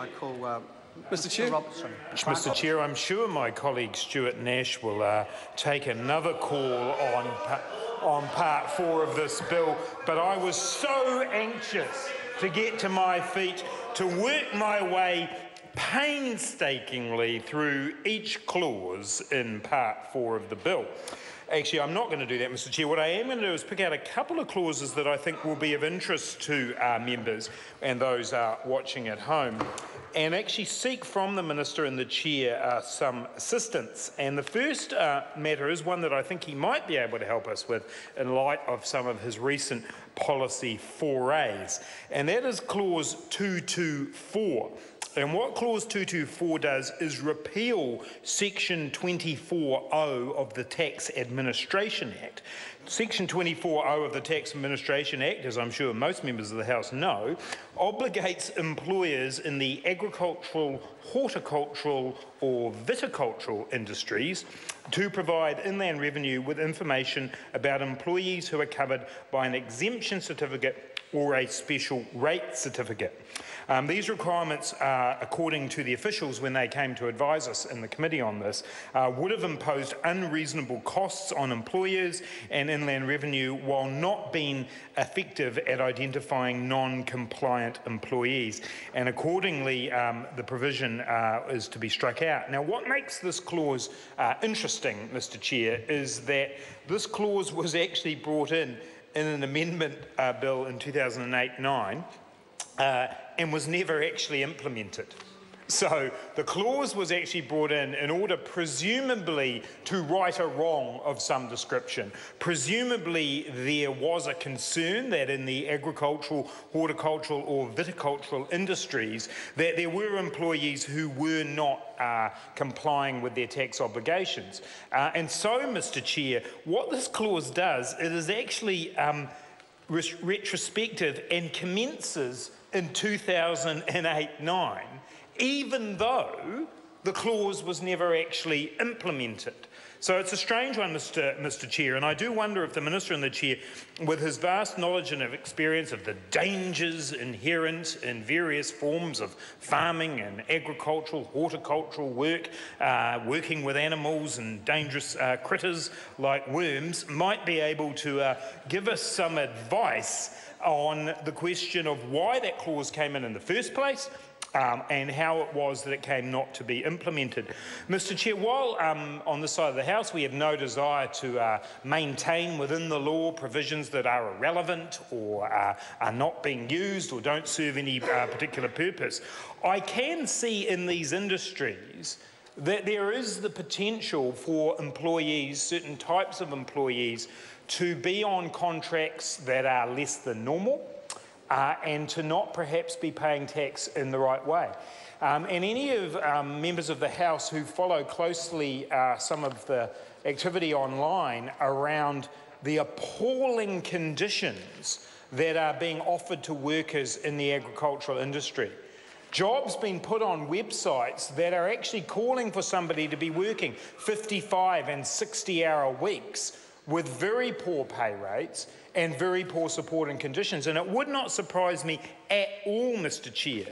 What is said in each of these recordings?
I call Mr. Chair. Robertson. Mr. Chair, I'm sure my colleague Stuart Nash will take another call on part 4 of this bill, but I was so anxious to get to my feet, to work my way painstakingly through each clause in part 4 of the bill. Actually, I'm not going to do that, Mr. Chair. What I am going to do is pick out a couple of clauses that I think will be of interest to members and those watching at home, and actually seek from the Minister and the Chair some assistance. And the first matter is one that I think he might be able to help us with in light of some of his recent policy forays, and that is Clause 224. And what Clause 224 does is repeal Section 24(0) of the Tax Administration Act. Section 24(0) of the Tax Administration Act, as I'm sure most members of the House know, obligates employers in the agricultural, horticultural or viticultural industries to provide Inland Revenue with information about employees who are covered by an exemption certificate or a special rate certificate. These requirements, according to the officials when they came to advise us in the committee on this, would have imposed unreasonable costs on employers and Inland Revenue while not being effective at identifying non-compliant employees. And accordingly, the provision is to be struck out. Now, what makes this clause interesting, Mr. Chair, is that this clause was actually brought in an amendment bill in 2008-9 and was never actually implemented. So the clause was actually brought in order presumably to right a wrong of some description. Presumably there was a concern that in the agricultural, horticultural or viticultural industries that there were employees who were not complying with their tax obligations. And so, Mr. Chair, what this clause does, it is actually retrospective and commences in 2008-9, even though the clause was never actually implemented. So it's a strange one, Mr. Chair, and I do wonder if the Minister and the Chair, with his vast knowledge and experience of the dangers inherent in various forms of farming and agricultural, horticultural work, working with animals and dangerous critters like worms, might be able to give us some advice on the question of why that clause came in the first place, and how it was that it came not to be implemented. Mr. Chair, while on this side of the House we have no desire to maintain within the law provisions that are irrelevant or are not being used or don't serve any particular purpose, I can see in these industries that there is the potential for employees, certain types of employees, to be on contracts that are less than normal, and to not perhaps be paying tax in the right way. And any of members of the House who follow closely some of the activity online around the appalling conditions that are being offered to workers in the agricultural industry. Jobs being put on websites that are actually calling for somebody to be working 55 and 60-hour weeks with very poor pay rates and very poor support and conditions. And it would not surprise me at all, Mr. Chair,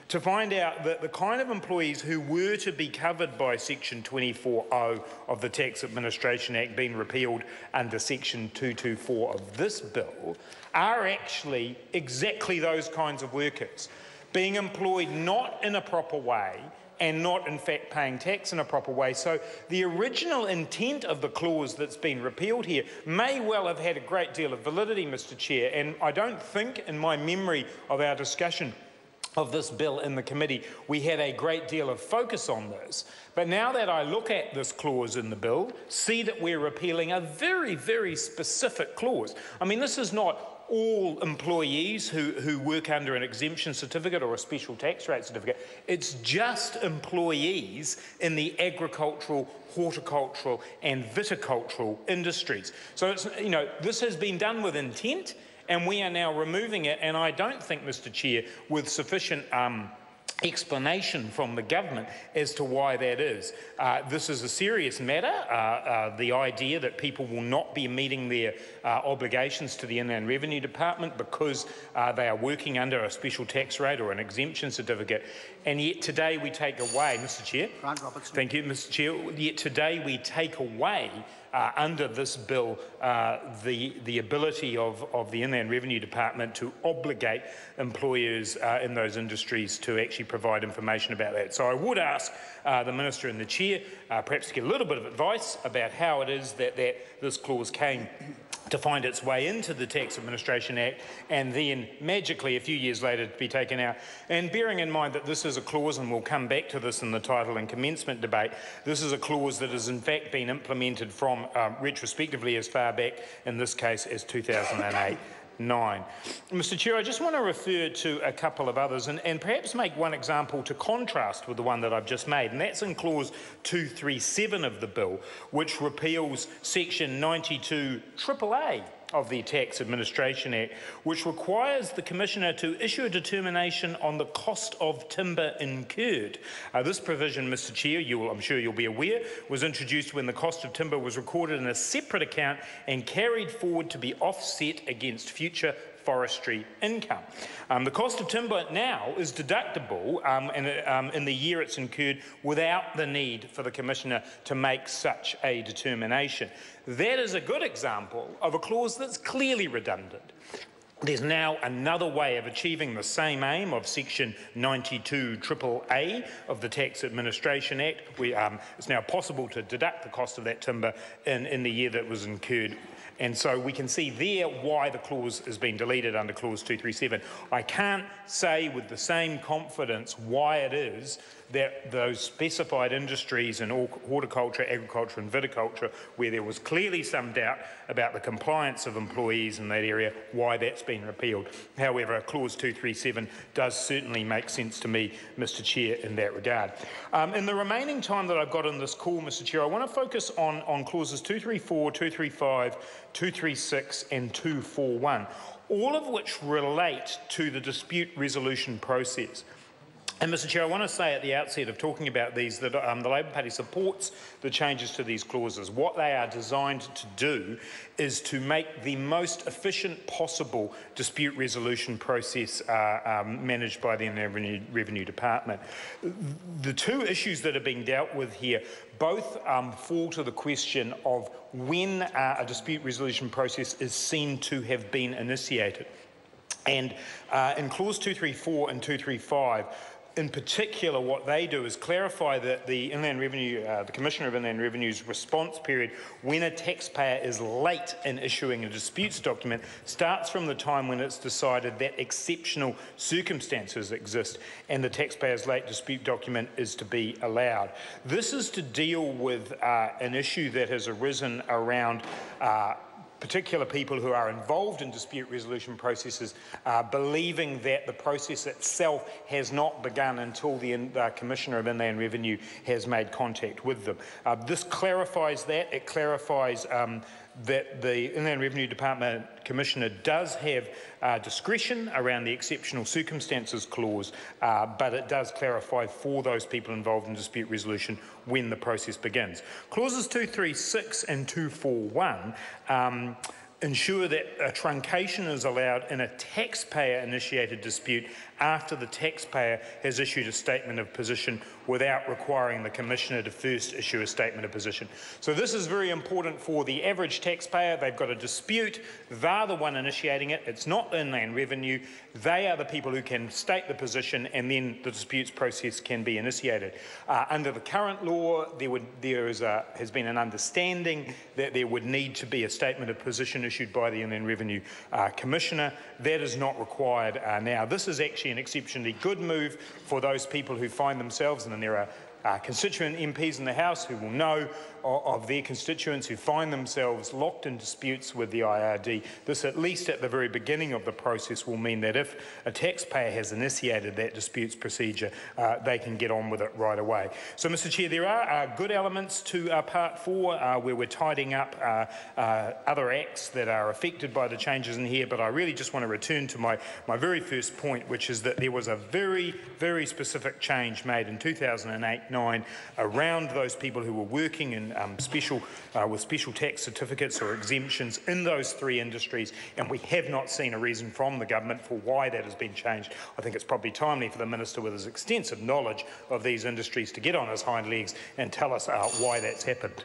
to find out that the kind of employees who were to be covered by Section 24(0) of the Tax Administration Act being repealed under Section 224 of this bill are actually exactly those kinds of workers, being employed not in a proper way and not, in fact, paying tax in a proper way. So the original intent of the clause that's been repealed here may well have had a great deal of validity, Mr. Chair, and I don't think, in my memory of our discussion of this bill in the committee, we had a great deal of focus on this. But now that I look at this clause in the bill, see that we're repealing a very, very specific clause. I mean, this is not all employees who work under an exemption certificate or a special tax rate certificate. It's just employees in the agricultural, horticultural and viticultural industries. So it's, this has been done with intent, and we are now removing it, and I don't think, Mr. Chair, with sufficient explanation from the government as to why that is. This is a serious matter. The idea that people will not be meeting their obligations to the Inland Revenue Department because they are working under a special tax rate or an exemption certificate, and yet today we take away, Mr. Chair. Thank you, Mr. Chair. Yet today we take away under this bill the ability of the Inland Revenue Department to obligate employers in those industries to actually provide information about that. So I would ask the Minister and the Chair perhaps to get a little bit of advice about how it is that this clause came to find its way into the Tax Administration Act and then magically a few years later to be taken out. And bearing in mind that this is a clause, and we'll come back to this in the title and commencement debate, this is a clause that has in fact been implemented from retrospectively as far back in this case as 2008. Mr. Chair, I just want to refer to a couple of others and perhaps make one example to contrast with the one that I've just made, and that's in clause 237 of the bill, which repeals section 92AAA of the Tax Administration Act, which requires the Commissioner to issue a determination on the cost of timber incurred. This provision, Mr. Chair, I'm sure you'll be aware, was introduced when the cost of timber was recorded in a separate account and carried forward to be offset against future forestry income. The cost of timber now is deductible in the year it's incurred without the need for the Commissioner to make such a determination. That is a good example of a clause that's clearly redundant. There's now another way of achieving the same aim of section 92AAA of the Tax Administration Act. It's now possible to deduct the cost of that timber in the year that was incurred. And so we can see there why the clause has been deleted under clause 237. I can't say with the same confidence why it is that those specified industries in horticulture, agriculture and viticulture, where there was clearly some doubt about the compliance of employees in that area, why that's been repealed. However, clause 237 does certainly make sense to me, Mr. Chair, in that regard. In the remaining time that I've got in this call, Mr. Chair, I want to focus on clauses 234, 235, 236 and 241, all of which relate to the dispute resolution process. And, Mr. Chair, I want to say at the outset of talking about these that the Labor Party supports the changes to these clauses. What they are designed to do is to make the most efficient possible dispute resolution process managed by the Inland Revenue Department. The two issues that are being dealt with here both fall to the question of when a dispute resolution process is seen to have been initiated. And in clause 234 and 235, in particular, what they do is clarify that the Inland Revenue, the Commissioner of Inland Revenue's response period when a taxpayer is late in issuing a disputes document starts from the time when it's decided that exceptional circumstances exist and the taxpayer's late dispute document is to be allowed. This is to deal with an issue that has arisen around particular people who are involved in dispute resolution processes believing that the process itself has not begun until the Commissioner of Inland Revenue has made contact with them. This clarifies that. It clarifies that the Inland Revenue Department Commissioner does have discretion around the exceptional circumstances clause, but it does clarify for those people involved in dispute resolution when the process begins. Clauses 236 and 241 ensure that a truncation is allowed in a taxpayer-initiated dispute after the taxpayer has issued a statement of position without requiring the Commissioner to first issue a statement of position. So this is very important for the average taxpayer. They've got a dispute. They're the one initiating it. It's not Inland Revenue. They are the people who can state the position and then the disputes process can be initiated. Under the current law, has been an understanding that there would need to be a statement of position issued by the Inland Revenue Commissioner. That is not required now. This is actually an exceptionally good move for those people who find themselves, and there are constituent MPs in the House who will know of their constituents who find themselves locked in disputes with the IRD. This, at least at the very beginning of the process, will mean that if a taxpayer has initiated that disputes procedure, they can get on with it right away. So, Mr Chair, there are good elements to Part 4 where we're tidying up other acts that are affected by the changes in here, but I really just want to return to my very first point, which is that there was a very, very specific change made in 2008-9 around those people who were working in with special tax certificates or exemptions in those 3 industries, and we have not seen a reason from the government for why that has been changed. I think it's probably timely for the Minister, with his extensive knowledge of these industries, to get on his hind legs and tell us why that's happened.